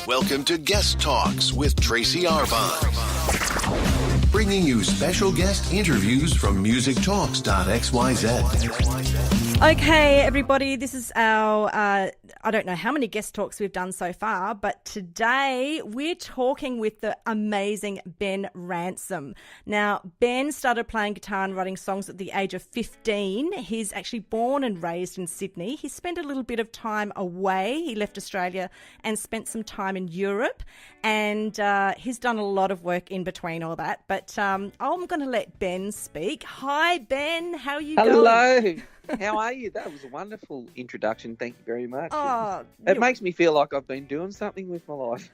Welcome to Guest Talks with Tracy Arvine, bringing you special guest interviews from musictalks.xyz. Okay, everybody, this is our, I don't know how many guest talks we've done so far, but today we're talking with the amazing Ben Ransom. Now, Ben started playing guitar and writing songs at the age of 15. He's actually born and raised in Sydney. He spent a little bit of time away. He left Australia and spent some time in Europe, and he's done a lot of work in between all that. But I'm going to let Ben speak. Hi, Ben. How are you going? Hello. How are you? That was a wonderful introduction. Thank you very much. Oh, it makes me feel like I've been doing something with my life.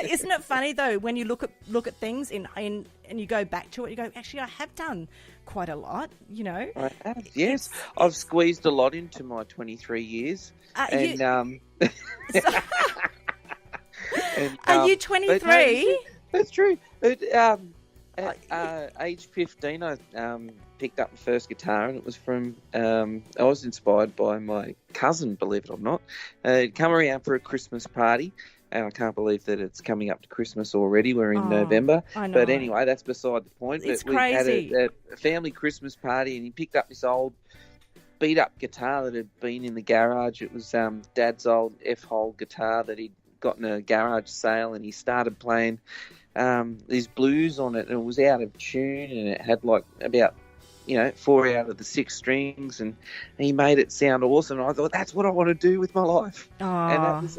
Isn't it funny though when you look at things in and you go back to it, you go, actually, I have done quite a lot. You know, I have. Yes, I've squeezed a lot into my 23 years. And, are you 23? That's true. At age 15, I picked up my first guitar, and it was from, I was inspired by my cousin, believe it or not. He'd come around for a Christmas party, and I can't believe that it's coming up to Christmas already. We're in November. I know. But anyway, that's beside the point. It's we crazy. had a family Christmas party, and he picked up this old beat-up guitar that had been in the garage. It was Dad's old F-hole guitar that he'd got in a garage sale, and he started playing these blues on it, and it was out of tune, and it had like about 4 out of the 6 strings, and he made it sound awesome. And I thought, that's what I want to do with my life. And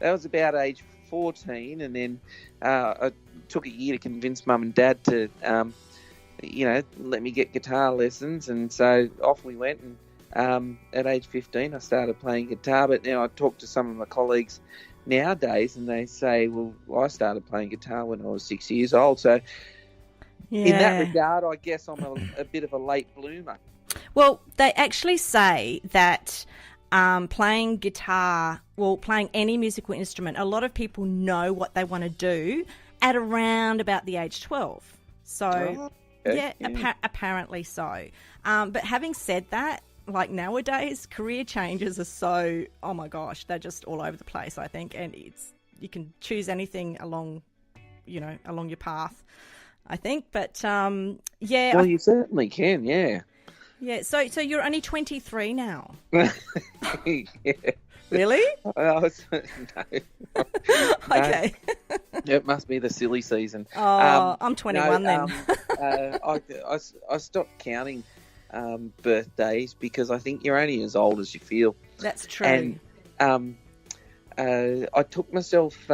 that was about age 14, and then I took a year to convince Mum and Dad to let me get guitar lessons, and so off we went. And at age 15 I started playing guitar. But now I talk to some of my colleagues nowadays, and they say, well, I started playing guitar when I was 6 years old. So in that regard, I guess I'm a bit of a late bloomer. Well, they actually say that playing guitar, playing any musical instrument, a lot of people know what they want to do at around about the age 12. So, apparently so. But having said that, like nowadays, career changes are so, oh my gosh, they're just all over the place, I think. And you can choose anything along your path, I think. But, Well, you certainly can, yeah. Yeah, so you're only 23 now. Yeah. Really? No. Okay. It must be the silly season. Oh, I'm 21 then. I stopped counting birthdays because I think you're only as old as you feel. That's true. And I took myself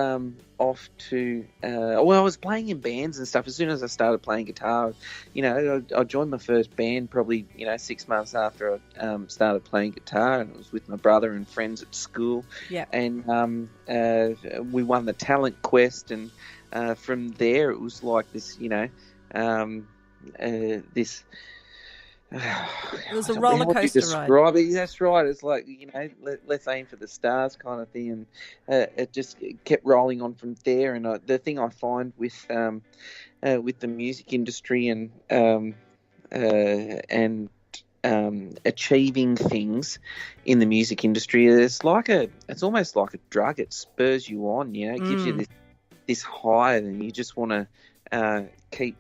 off to I was playing in bands and stuff. As soon as I started playing guitar, I joined my first band probably 6 months after I started playing guitar, and it was with my brother and friends at school. Yeah. And we won the talent quest, and from there it was like this, this. It was a roller coaster ride. That's right. It's like, let's aim for the stars kind of thing, and it just kept rolling on from there. And the thing I find with the music industry and achieving things in the music industry, it's almost like a drug. It spurs you on. It gives you this high, and you just want to keep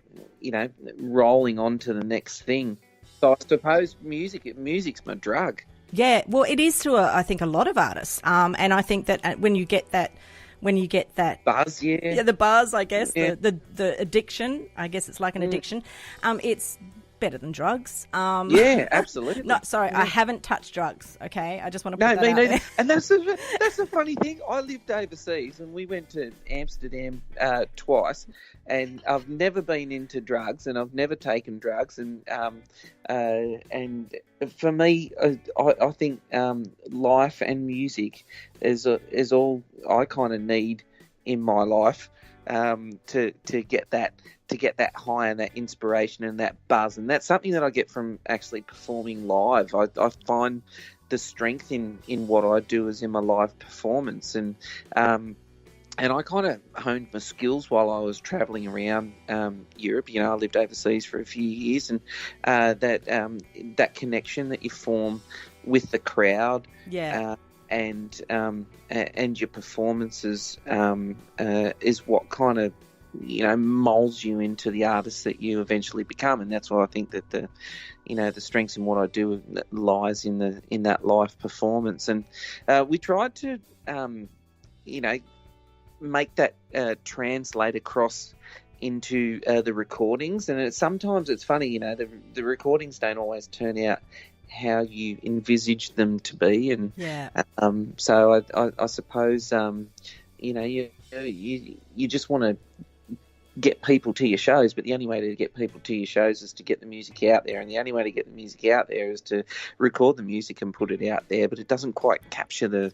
rolling on to the next thing. So I suppose music's my drug. Yeah, well, it is to I think a lot of artists, and I think that when you get that buzz, the buzz, I guess, the addiction, I guess it's like an addiction. It's better than drugs. Yeah, absolutely. No, sorry, I haven't touched drugs. Okay, I just want to put that out there. And that's the funny thing. I lived overseas, and we went to Amsterdam twice, and I've never been into drugs, and I've never taken drugs, and for me, I think life and music is all I kind of need in my life to get that high and that inspiration and that buzz. And that's something that I get from actually performing live. I find the strength in what I do is in my live performance. And I kind of honed my skills while I was travelling around Europe. I lived overseas for a few years, and that connection that you form with the crowd, and your performances is what kind of molds you into the artist that you eventually become. And that's why I think that the strengths in what I do lies in that live performance. And we tried to make that translate across into the recordings. And sometimes it's funny, the recordings don't always turn out how you envisage them to be. And so I suppose you just want to get people to your shows, but the only way to get people to your shows is to get the music out there, and the only way to get the music out there is to record the music and put it out there, but it doesn't quite capture the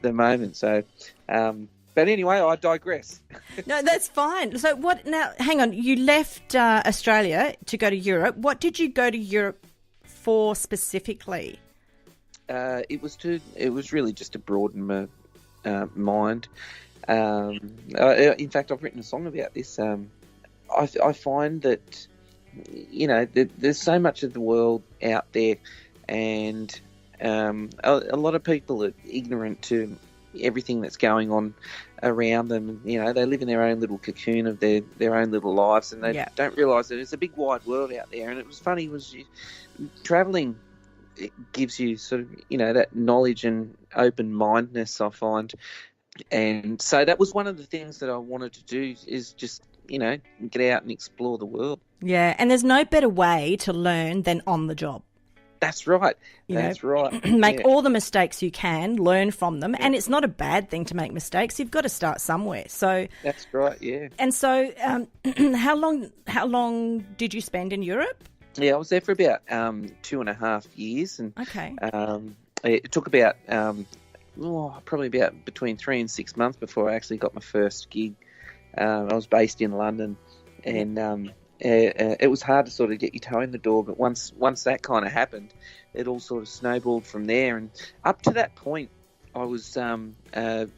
moment. So but anyway, I digress. No, that's fine. So now hang on, you left Australia to go to Europe. What did you go to Europe for specifically? It was really just to broaden my mind. In fact, I've written a song about this. I find that there's so much of the world out there, and a lot of people are ignorant to everything that's going on around them. They live in their own little cocoon of their own little lives, and they don't realise that it's a big wide world out there. And it was funny, travelling, it gives you sort of that knowledge and open-mindedness, I find. And so that was one of the things that I wanted to do, is just get out and explore the world. Yeah, and there's no better way to learn than on the job. That's right. That's right. Make all the mistakes you can, learn from them, and it's not a bad thing to make mistakes. You've got to start somewhere. So that's right. Yeah. And so, how long did you spend in Europe? Yeah, I was there for about 2.5 years, and okay. It took about probably about between 3 and 6 months before I actually got my first gig. I was based in London, and it was hard to sort of get your toe in the door, but once that kind of happened, it all sort of snowballed from there. And up to that point, I was, I had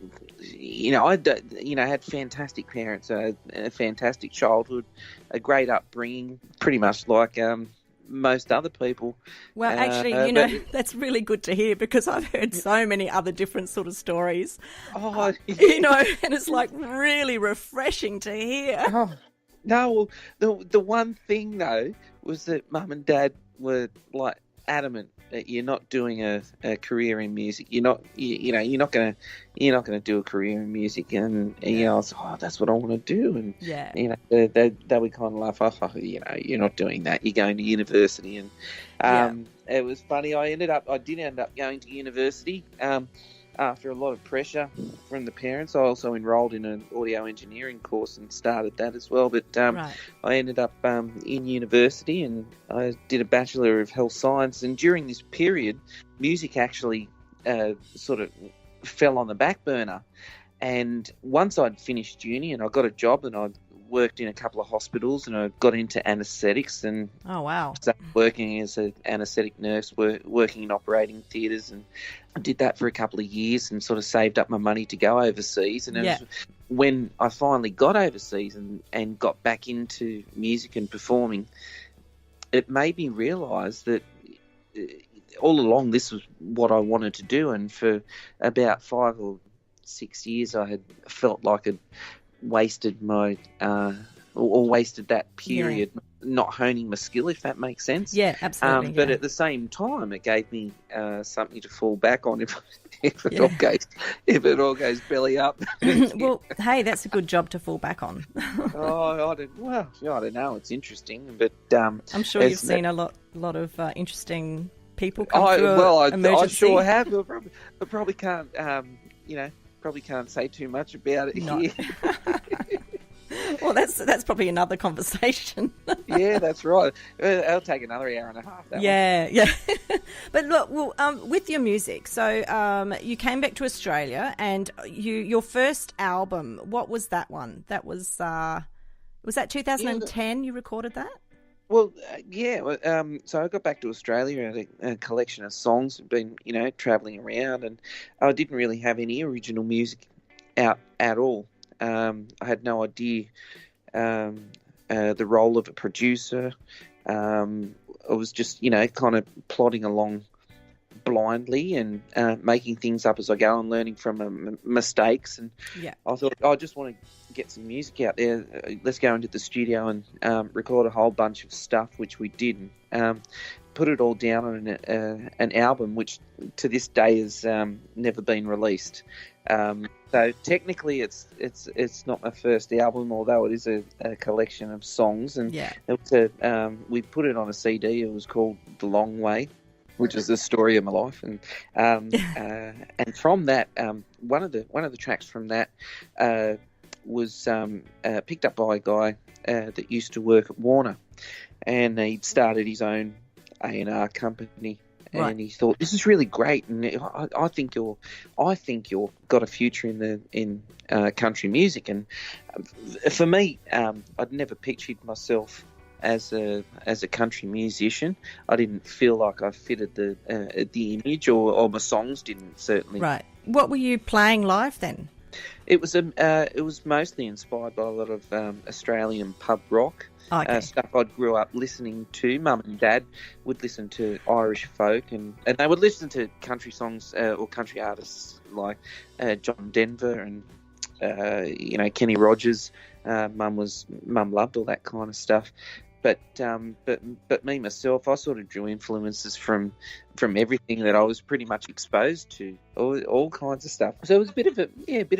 fantastic parents, a fantastic childhood, a great upbringing, pretty much like most other people. Well, actually, that's really good to hear, because I've heard so many other different sort of stories. Oh, yeah. And it's like really refreshing to hear. Oh. No, well, the one thing though was that Mum and Dad were like adamant that you're not doing a career in music. You're not gonna do a career in music. And I was, that's what I want to do. And they would kind of laugh, you're not doing that. You're going to university. And it was funny. I did end up going to university. After a lot of pressure from the parents. I also enrolled in an audio engineering course and started that as well. But I ended up in university, and I did a Bachelor of Health Science. And during this period, music actually sort of fell on the back burner. And once I'd finished uni and I got a job, and I worked in a couple of hospitals, and I got into anaesthetics, and started working as an anaesthetic nurse, working in operating theatres, and I did that for a couple of years and sort of saved up my money to go overseas. And it was when I finally got overseas and got back into music and performing, it made me realise that all along this was what I wanted to do. And for about 5 or 6 years, I had felt like I'd wasted my or wasted that period not honing my skill, if that makes sense. Yeah, absolutely. But at the same time, it gave me something to fall back on if it all goes belly up. Well, hey, that's a good job to fall back on. I don't know. It's interesting, but I'm sure you've seen a lot of interesting people come through emergency. I sure have. I probably can't. Probably can't say too much about it here. Well, that's probably another conversation. Yeah, that's right. It'll take another hour and a half. Yeah. But look, with your music, so you came back to Australia, and your first album, what was that one? That was that 2010? You recorded that? Well, so I got back to Australia and a collection of songs. I'd been, travelling around, and I didn't really have any original music out at all. I had no idea the role of a producer. I was just, kind of plodding along blindly and making things up as I go and learning from mistakes. And Yeah. I thought, I just want to get some music out there. Let's go into the studio and record a whole bunch of stuff, which we did. Put it all down on an album, which to this day has never been released. So technically, it's not my first album, although it is a collection of songs. And Yeah. it was we put it on a CD. It was called The Long Way, which is the story of my life. And from that, one of the tracks from that was picked up by a guy that used to work at Warner, and he'd started his own A&R company. Right. And he thought, this is really great, and I think you're got a future in country music. And for me, I'd never pictured myself as a country musician. I didn't feel like I fitted the image, or my songs didn't, certainly. Right. What were you playing live then? It was mostly inspired by a lot of Australian pub rock. Okay. Stuff I grew up listening to. Mum and Dad would listen to Irish folk, and they would listen to country songs or country artists like John Denver and Kenny Rogers. Mum loved all that kind of stuff. But me myself, I sort of drew influences from everything that I was pretty much exposed to, all kinds of stuff. So it was a bit of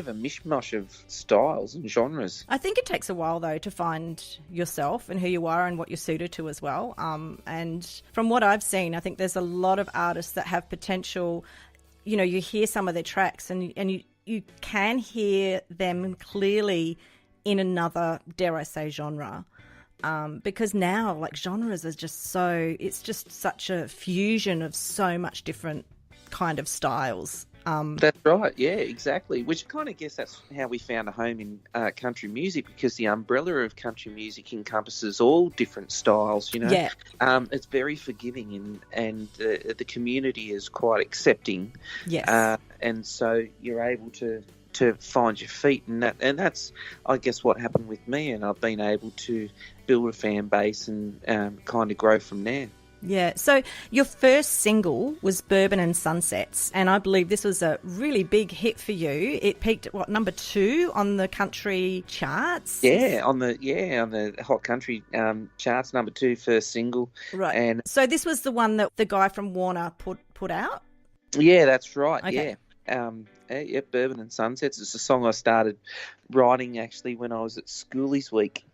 a mishmash of styles and genres. I think it takes a while, though, to find yourself and who you are and what you're suited to as well. And from what I've seen, I think there's a lot of artists that have potential. You hear some of their tracks and you can hear them clearly in another, dare I say, genre. Because now, like, genres are it's just such a fusion of so much different kind of styles. That's right, yeah, exactly. Which kind of guess that's how we found a home in country music, because the umbrella of country music encompasses all different styles, Yeah. It's very forgiving and the community is quite accepting. Yes. And so you're able to find your feet, and that's I guess what happened with me, and I've been able to build a fan base and kind of grow from there. Yeah. So your first single was Bourbon and Sunsets, and I believe this was a really big hit for you. It peaked at number 2 on the country charts. Yeah, on the hot country charts, number 2 first single. Right. And so this was the one that the guy from Warner put out. Yeah, that's right. Okay. Yeah. Bourbon and Sunsets. It's a song I started writing actually when I was at Schoolies Week.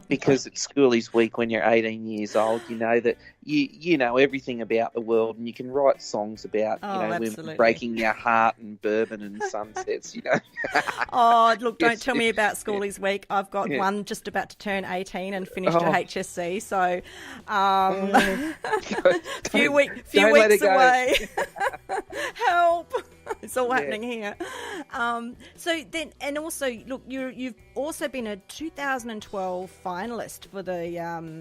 Because at Schoolies Week, when you're 18 years old, you know that you know everything about the world, and you can write songs about women breaking your heart and bourbon and sunsets. Oh, look! Don't tell me about Schoolies Week. I've got one just about to turn 18 and finished at HSC, so few weeks away. Help! It's all happening here. So then, and also, look, you've also been a 2012 finalist for the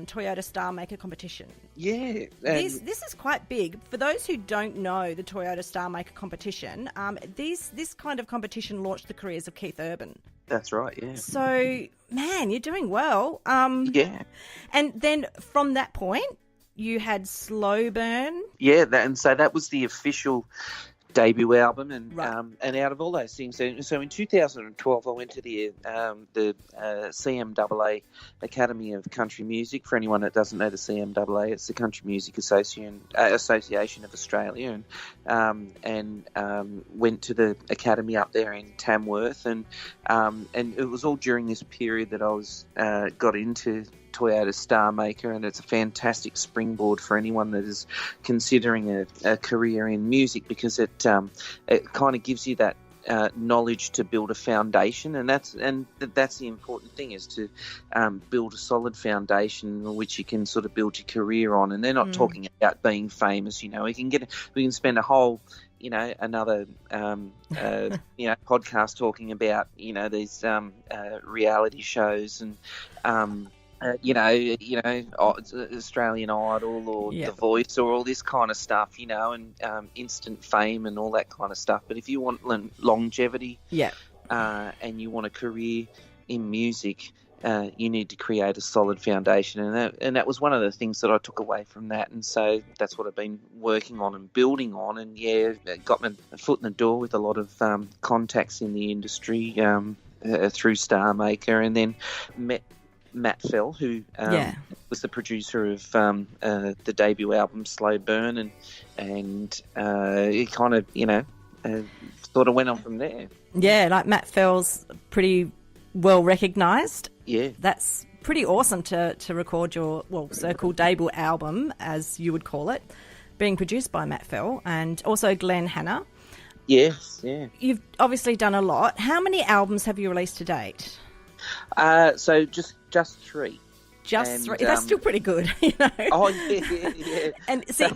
Toyota Star Maker competition. Yeah. This is quite big. For those who don't know the Toyota Star Maker competition, this kind of competition launched the careers of Keith Urban. That's right, yeah. So, man, you're doing well. Yeah. And then from that point, you had Slow Burn. Yeah, so that was the official debut album, and right. And out of all those things, so in 2012 I went to the CMAA Academy of Country Music. For anyone that doesn't know the CMAA, it's the Country Music Association of Australia, and went to the academy up there in Tamworth, and it was all during this period that I was got into Toyota Star Maker, and it's a fantastic springboard for anyone that is considering a career in music, because it kind of gives you that knowledge to build a foundation, and that's the important thing, is to build a solid foundation which you can sort of build your career on. And they're not talking about being famous. We can spend a whole another podcast talking about these reality shows and Australian Idol or The Voice or all this kind of stuff, and instant fame and all that kind of stuff. But if you want longevity, and you want a career in music, you need to create a solid foundation, and that was one of the things that I took away from that, and so that's what I've been working on and building on, and it got my foot in the door with a lot of contacts in the industry through Star Maker, and then met Matt Fell, who was the producer of the debut album Slow Burn, and it kind of sort of went on from there. Yeah, like Matt Fell's pretty well recognised. Yeah. That's pretty awesome to record your, so-called debut album, as you would call it, being produced by Matt Fell and also Glenn Hanna. Yes, yeah. You've obviously done a lot. How many albums have you released to date? So just 3. Just 3. That's still pretty good, you know. Oh yeah. And see,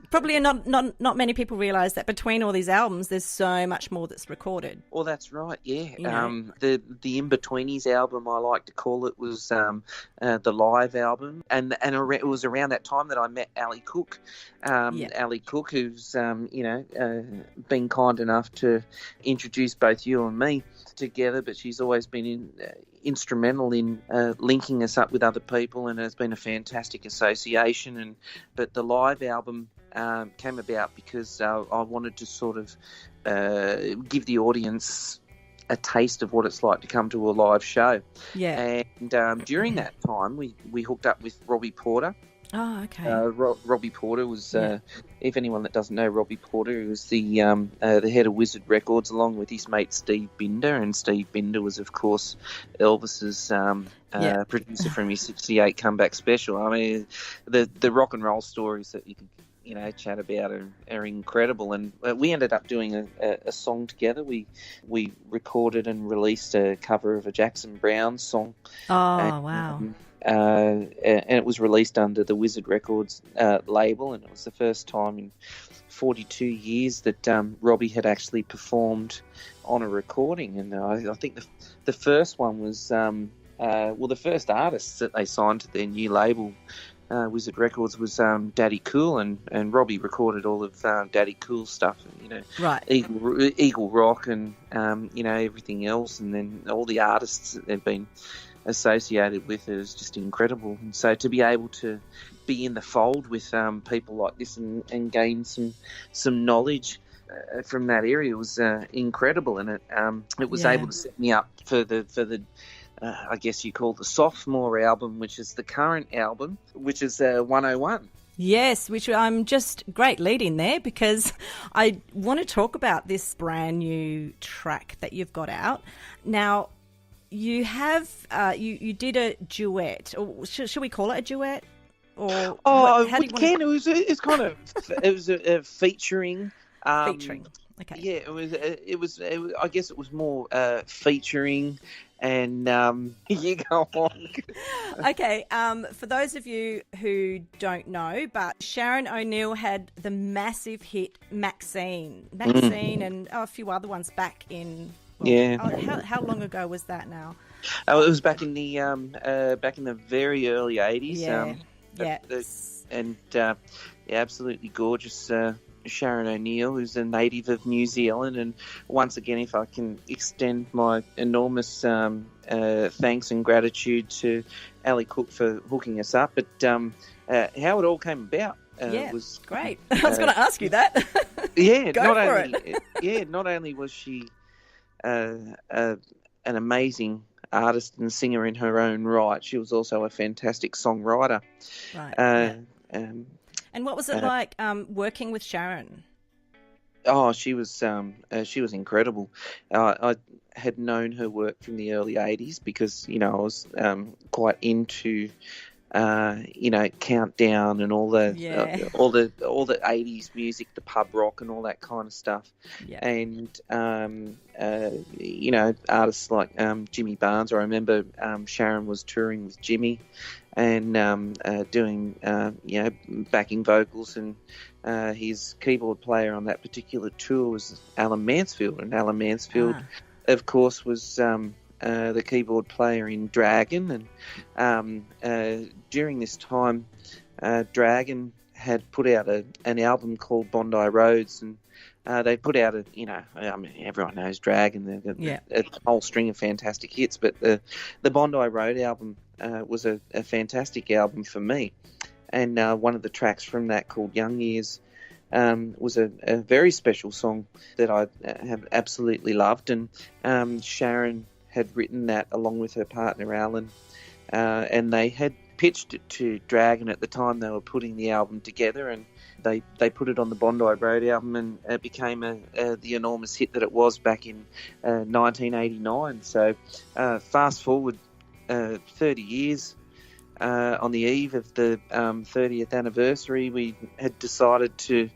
probably not many people realise that between all these albums, there's so much more that's recorded. Well, that's right. Yeah. You know? The In-Betweenies album, I like to call it, was the live album, and it was around that time that I met Ali Cook. Ali Cook, who's been kind enough to introduce both you and me together, but she's always been instrumental in linking us up with other people, and it's been a fantastic association. But the live album came about because I wanted to sort of give the audience a taste of what it's like to come to a live show. Yeah. And during that time, we hooked up with Robbie Porter. Oh, okay. Robbie Porter was, if anyone that doesn't know Robbie Porter, he was the head of Wizard Records, along with his mate Steve Binder, and Steve Binder was, of course, Elvis's producer from his '68 comeback special. I mean, the rock and roll stories that you can chat about are incredible, and we ended up doing a song together. We recorded and released a cover of a Jackson Browne song. Oh, wow. And it was released under the Wizard Records label, and it was the first time in 42 years that Robbie had actually performed on a recording. And I think the first one was, the first artists that they signed to their new label, Wizard Records, was Daddy Cool, and Robbie recorded all of Daddy Cool's stuff, right. Eagle Rock and everything else, and then all the artists that they've been associated with it is just incredible. And so to be able to be in the fold with people like this and gain some knowledge from that area was incredible, and it was able to set me up for the I guess you call the sophomore album, which is the current album, which is 101. Yes, which I'm just great lead in there, because I want to talk about this brand new track that you've got out now. You have you did a duet, or should we call it a duet? Or It was a featuring. Featuring. Okay. Yeah, it was. I guess it was more featuring, and you go on. Okay. For those of you who don't know, but Sharon O'Neil had the massive hit Maxine, and a few other ones back in. How long ago was that now? Oh, it was back in the very early 80s. Absolutely gorgeous Sharon O'Neil, who's a native of New Zealand. And once again, if I can extend my enormous thanks and gratitude to Ali Cook for hooking us up. But how it all came about was great. I was going to ask you that. Not only was she an amazing artist and singer in her own right, she was also a fantastic songwriter. Right. And what was it like working with Sharon? Oh, she was incredible. I had known her work from the early 80s because I was quite into Countdown and all the 80s music, the pub rock and all that kind of stuff. Yeah. And artists like Jimmy Barnes. I remember Sharon was touring with Jimmy and doing backing vocals, and his keyboard player on that particular tour was Alan Mansfield, and Alan Mansfield of course was the keyboard player in Dragon, and during this time Dragon had put out an album called Bondi Roads, and they put out I mean, everyone knows Drag, and they've got Yeah. a whole string of fantastic hits. But the Bondi Road album was a fantastic album for me, and one of the tracks from that, called Young Years, was a very special song that I have absolutely loved. And Sharon had written that along with her partner Alan, and they had pitched it to Drag, and at the time they were putting the album together, and they put it on the Bondi Road album, and it became the enormous hit that it was back in 1989. So fast forward 30 years, on the eve of the 30th anniversary, we had decided to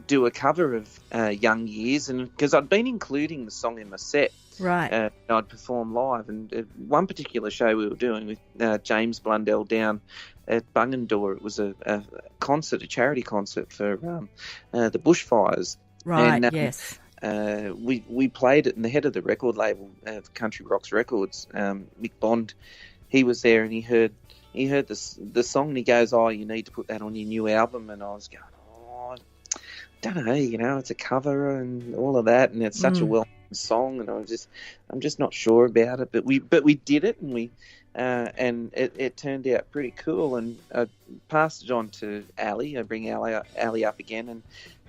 do a cover of Young Years, and because I'd been including the song in my set, Right. I'd perform live. And one particular show we were doing with James Blundell down at Bungendore, it was a concert, a charity concert for the bushfires. Right. And, Yes. we played it, and the head of the record label, Country Rocks Records, Mick Bond, he was there, and he heard the song, and he goes, "Oh, you need to put that on your new album." And I was going, "Oh, I don't know, it's a cover and all of that, and it's such a well-known song, and I'm just not sure about it." But we did it, and and it turned out pretty cool. And I passed it on to Ali. I bring Ali up again, and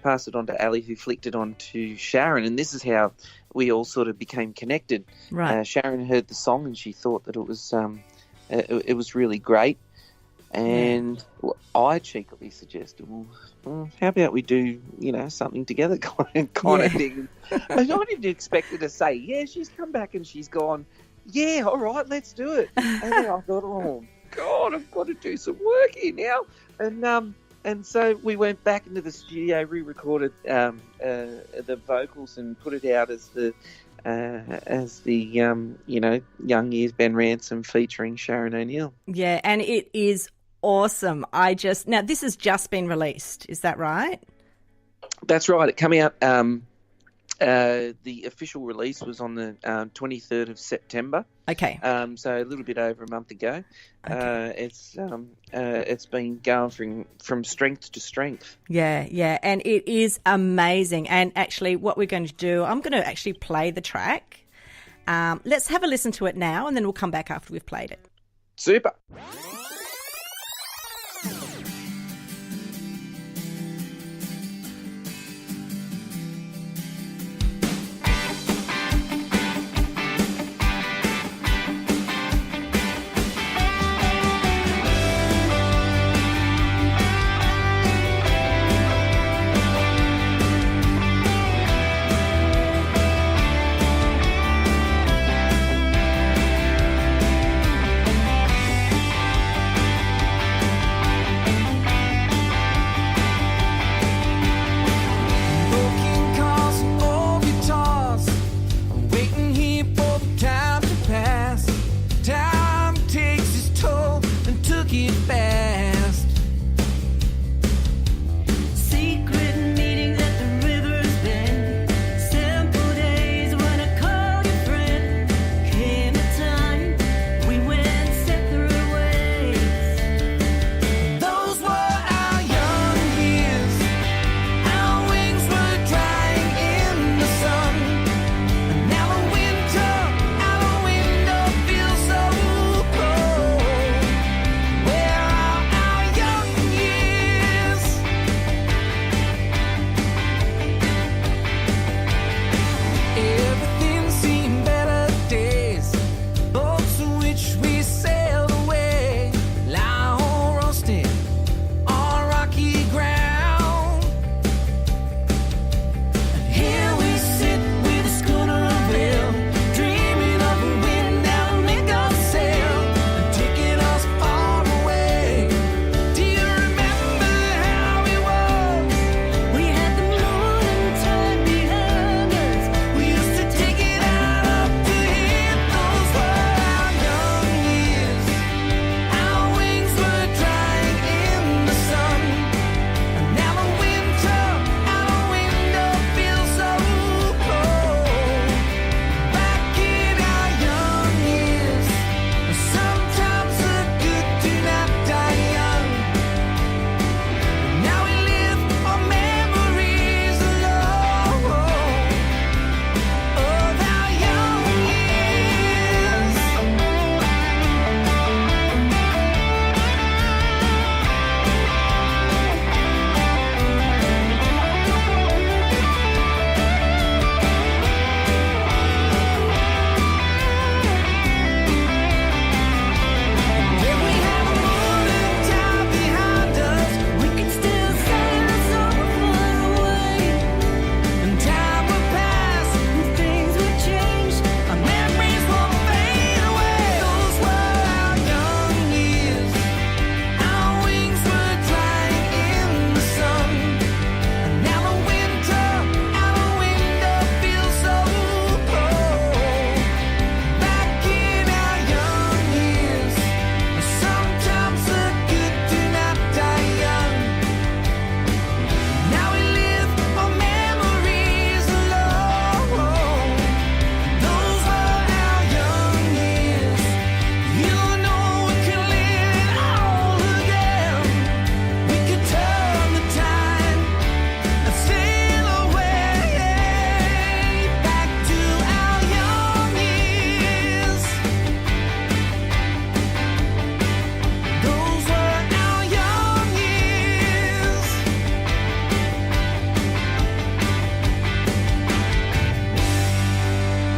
passed it on to Ali, who flicked it on to Sharon, and this is how we all sort of became connected. Right. Sharon heard the song, and she thought that it was really great, and I cheekily suggested, well, how about we do something together, kind of thing. I didn't expect her to say, yeah, she's come back and she's gone, yeah, all right, let's do it. And then I thought, oh God, I've got to do some work here now. And so we went back into the studio, re-recorded the vocals, and put it out as the Young Years Ben Ransom featuring Sharon O'Neil. Yeah, and it is awesome. Now this has just been released, is that right? That's right. It came out. The official release was on the 23rd of September. Okay. So a little bit over a month ago. Okay. It's been going from strength to strength. Yeah, and it is amazing. And actually, what we're going to do, I'm going to actually play the track. Let's have a listen to it now, and then we'll come back after we've played it. Super.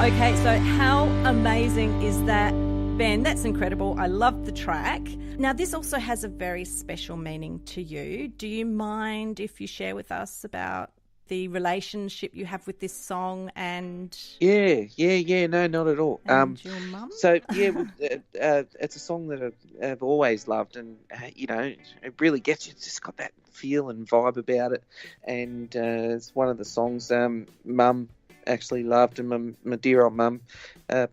Okay, so how amazing is that, Ben? That's incredible. I love the track. Now, this also has a very special meaning to you. Do you mind if you share with us about the relationship you have with this song and No, not at all. your mum? So yeah, it's a song that I've always loved, and it really gets you. It's just got that feel and vibe about it, and it's one of the songs Mum actually loved, and my dear old mum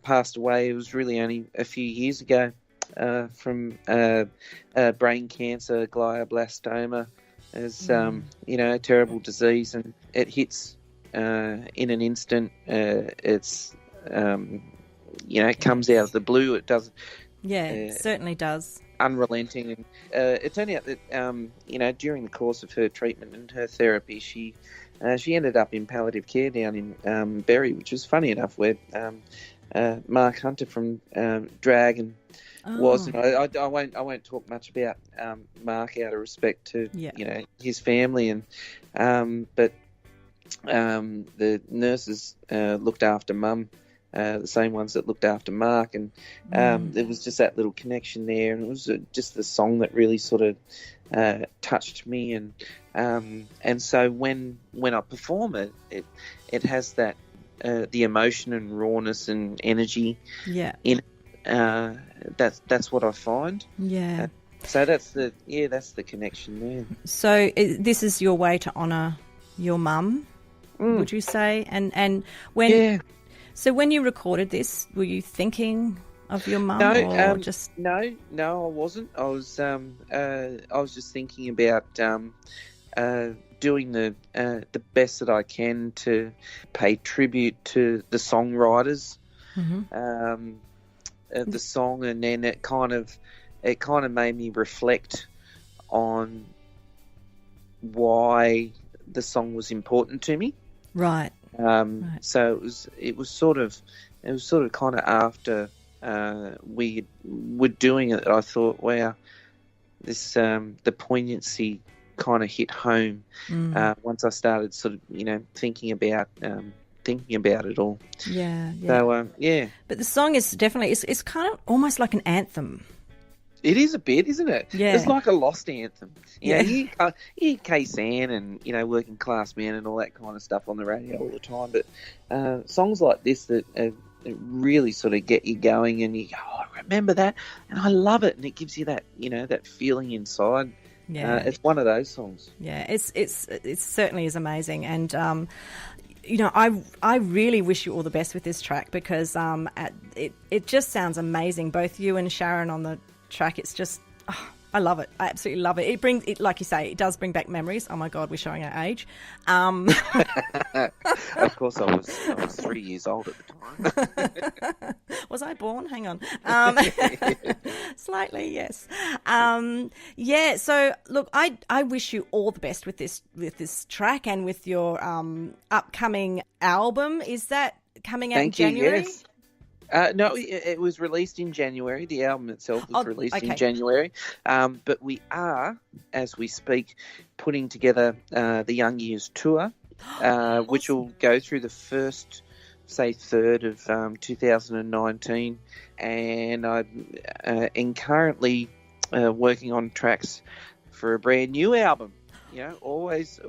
passed away. It was really only a few years ago from brain cancer, glioblastoma. Is a terrible disease, and it hits in an instant. It's it comes out of the blue. It does. Yeah, it certainly does. Unrelenting, and it turned out that during the course of her treatment and her therapy, she ended up in palliative care down in Berry, which is funny enough where Mark Hunter from Dragon was. And I won't talk much about Mark out of respect to his family, and but the nurses looked after Mum, the same ones that looked after Mark, and there was just that little connection there, and it was just the song that really sort of touched me, and so when I perform it, it has that the emotion and rawness and energy in it. That's what I find. Yeah. So that's the connection there. So this is your way to honour your mum, would you say? And when so when you recorded this, were you thinking of your mum? No, or just no, I wasn't. I was just thinking about doing the best that I can to pay tribute to the songwriters. The song, and then it kind of made me reflect on why the song was important to me. Right. So it was sort of kind of after we were doing it, I thought, wow, this the poignancy kind of hit home once I started sort of thinking about it all. Yeah. So But the song is definitely it's kind of almost like an anthem. It is a bit, isn't it? Yeah. It's like a lost anthem. You hear K-San and Working Class Man and all that kind of stuff on the radio all the time, but songs like this that it really sort of get you going, and you go, oh, I remember that, and I love it, and it gives you that that feeling inside. Yeah, it's one of those songs. Yeah, it certainly is amazing, and I really wish you all the best with this track, because it just sounds amazing. Both you and Sharon on the track, it's just I love it. I absolutely love it. It brings it, like you say, it does bring back memories. Oh my God, we're showing our age. Of course, I was 3 years old at the time. Was I born? Hang on. Slightly, yes. So look, I wish you all the best with this track and with your upcoming album. Is that coming out in January? Yes. No, it was released in January. The album itself was released in January. But we are, as we speak, putting together the Young Years tour, Awesome. which will go through the first, say, third of 2019. And I'm currently working on tracks for a brand new album. Always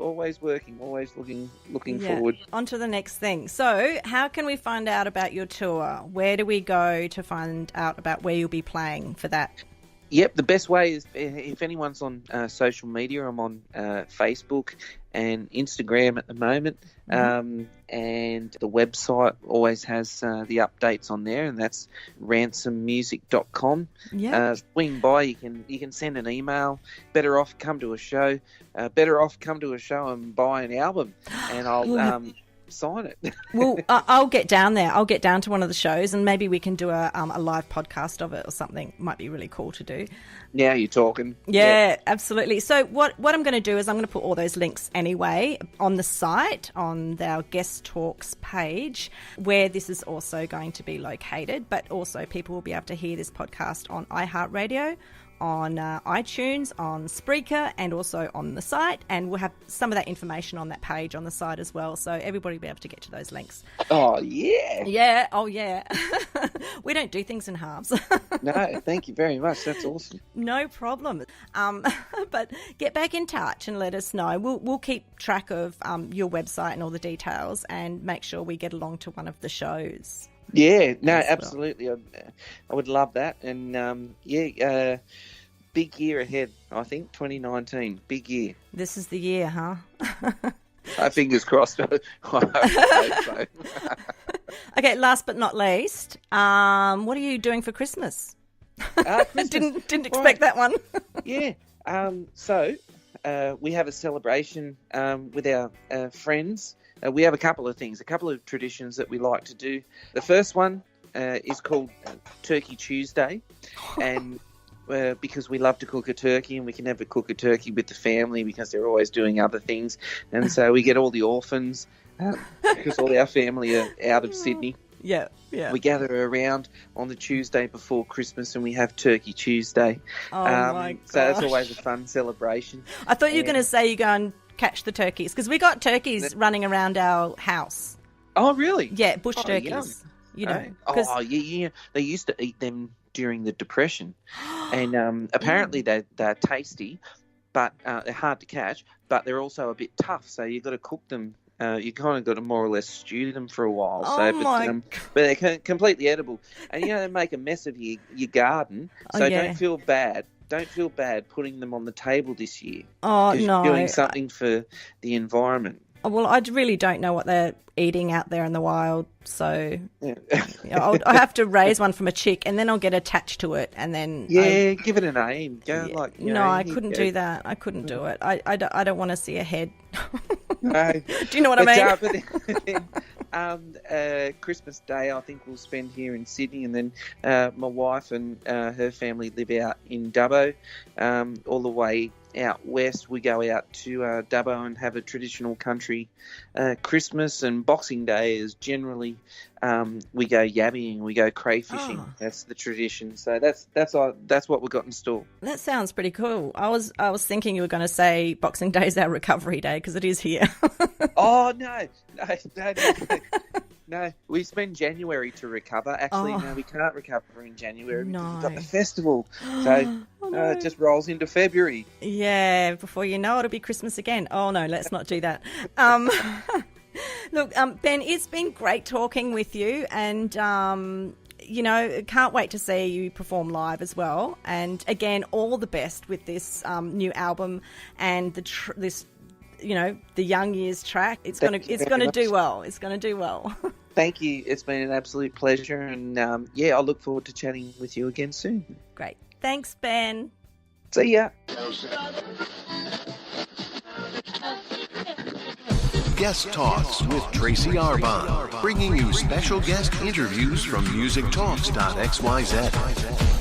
working, always looking forward. On to the next thing. So how can we find out about your tour? Where do we go to find out about where you'll be playing for that? Yep, the best way is if anyone's on social media. I'm on Facebook and Instagram at the moment. And the website always has the updates on there, and that's ransommusic.com. Yeah. Swing by, you can send an email. Better off come to a show. Better off come to a show and buy an album, and I'll sign it. Well, I'll get down there. I'll get down to one of the shows, and maybe we can do a live podcast of it or something. Might be really cool to do. Now you're talking. Yeah, absolutely. So what I'm going to do is I'm going to put all those links anyway on the site, on our Guest Talks page, where this is also going to be located, but also people will be able to hear this podcast on iHeartRadio, on iTunes, on Spreaker, and also on the site. And we'll have some of that information on that page on the site as well. So everybody will be able to get to those links. Oh, yeah. Yeah. Oh, yeah. We don't do things in halves. No, thank you very much. That's awesome. No problem. But get back in touch and let us know. We'll keep track of your website and all the details and make sure we get along to one of the shows. Yeah, no, As well. absolutely. I would love that. And, big year ahead, I think, 2019. Big year. This is the year, huh? Fingers crossed. I hope so. Okay, last but not least, what are you doing for Christmas? Christmas. Didn't expect that one. Yeah. So we have a celebration with our friends. We have a couple of traditions that we like to do. The first one is called Turkey Tuesday, and because we love to cook a turkey, and we can never cook a turkey with the family because they're always doing other things, and so we get all the orphans because all our family are out of Sydney. Yeah. We gather around on the Tuesday before Christmas and we have Turkey Tuesday. Oh, my gosh. So that's always a fun celebration. I thought you were going to say you go and catch the turkeys, because we got turkeys running around our house. Oh, really? Yeah, bush turkeys. Yum. You know. Yeah. They used to eat them during the Depression. And apparently they're tasty, but they're hard to catch, but they're also a bit tough. So you've got to cook them. You kind of got to more or less stew them for a while. But they're completely edible. And, they make a mess of your garden. So don't feel bad. Don't feel bad putting them on the table this year. Oh, no. You're doing something for the environment. Well, I really don't know what they're eating out there in the wild. So Yeah. I'll have to raise one from a chick and then I'll get attached to it. And then give it a name. I couldn't do that. I couldn't do it. I don't want to see a head. No. Do you know what I mean? Christmas Day, I think we'll spend here in Sydney, and then my wife and her family live out in Dubbo. All the way out west, we go out to Dubbo and have a traditional country Christmas, and Boxing Day is generally we go yabbing, we go crayfishing. Oh. That's the tradition. So that's what we've got in store. That sounds pretty cool. I was thinking you were going to say Boxing Day is our recovery day, because it is here. Oh, no. No, we spend January to recover. Actually, no, we can't recover in January because we've got the festival. So it just rolls into February. Yeah, before you know it, it'll be Christmas again. Oh, no, let's not do that. Look, Ben, it's been great talking with you, and can't wait to see you perform live as well. And again, all the best with this new album and the Young Years track. It's gonna do well. It's gonna do well. Thank you. It's been an absolute pleasure, and I look forward to chatting with you again soon. Great. Thanks, Ben. See ya. Guest Talks with Tracy Arbon, bringing you special guest interviews from musictalks.xyz.